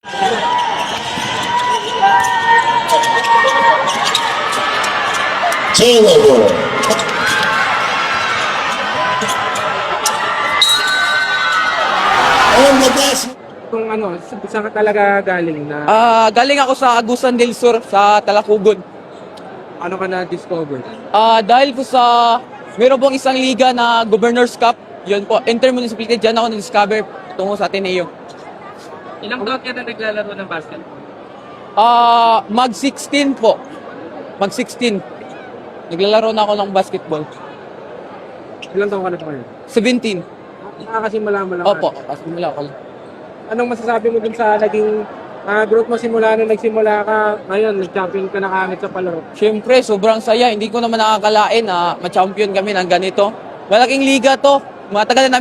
Turnover. On the desk. Kung ano, saan ka talaga galing na Galing ako sa Agusan del Sur sa Talakugon. ano ka na-discover? Dahil po sa meron pong isang liga na Governors Cup, yun po, intermunicipality, dyan ako na-discover tungo sa Ateneo. Ilang taon ka na naglalaro ng basketball? Mag-16 po. Mag-16. Naglalaro na ako ng basketball. Ilang taon ka na pa ngayon? 17. Nakakasimula mo lang. Opo, kasimula ako. Anong masasabi mo dun sa naging growth mo simula nung nagsimula ka, ngayon nag-champion ka na kagad sa palaro? Siyempre, sobrang saya. Hindi ko naman nakakalain na ma-champion kami ng ganito. Malaking liga to. Matagal na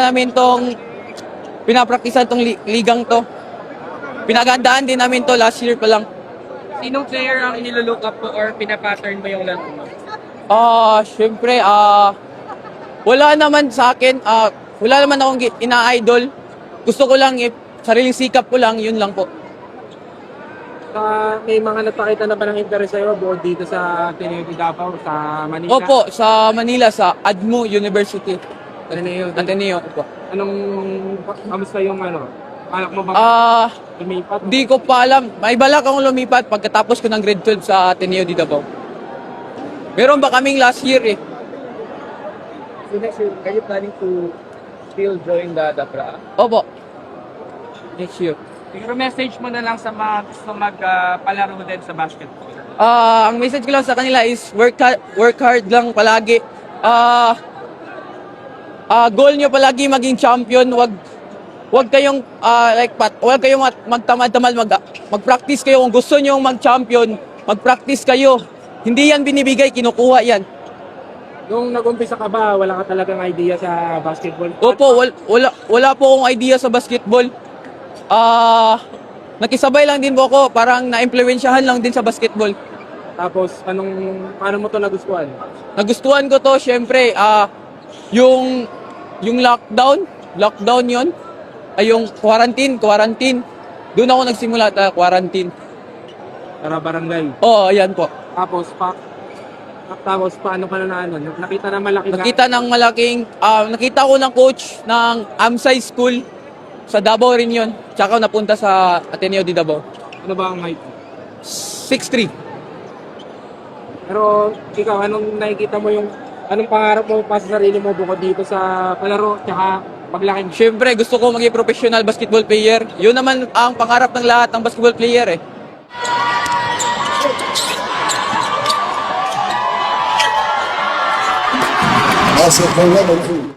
namin tong pinapraktisan tong ligang to. Pinagandaan din namin to last year pa lang. Sinong player ang nilolook up mo or pinapattern mo yung laro mo? Siyempre, wala naman sa akin, wala naman akong ina-idol. Gusto ko lang, sariling sikap ko lang, yun lang po. May mga nagpakita na ba ng interest sa'yo bukod dito sa Ateneo de Davao, sa Manila? Opo, sa Manila, sa ADMO University. Ateneo po. Kamusta yung ano? Balak mo ba lumipat? Di ko pa alam. May balak akong lumipat pagkatapos ko ng grade 12 sa Ateneo de Davao. Meron ba kaming last year eh? So next year, are you planning to still join the DAPRA? Opo. Next year. Siguro message mo na lang sa mga gusto magpalaro din sa basketball. Ang message ko lang sa kanila is work hard lang palagi. Goal nyo palagi maging champion. Wag kayong wag kayong magtamad-tamad, mag-practice kayo kung gusto niyo mag-champion, mag-practice kayo. Hindi yan binibigay, kinukuha yan. Nung nag-umpisa ka ba, wala ka talagang idea sa basketball? Opo, wala po akong idea sa basketball. Nakisabay lang din po ako, parang na-impluwensyahan lang din sa basketball. Tapos, paano mo to nagustuhan? Nagustuhan ko to, syempre, yung lockdown yon, ay yung quarantine. Doon ako nagsimula sa quarantine. Para barangay. Oo, ayan po. Tapos, paano ka na nakita na malaki ka? Nakita ko ng coach ng Amsay School sa Davao rin yun. Tsaka napunta sa Ateneo de Davao. Ano ba ang height? 6'3". Pero, ikaw, anong pangarap mo pa sa sarili mo bukod dito sa palaro, tsaka paglaki mo? Siyempre, gusto ko maging professional basketball player. Yun naman ang pangarap ng lahat ng basketball player eh. Basketball level 2.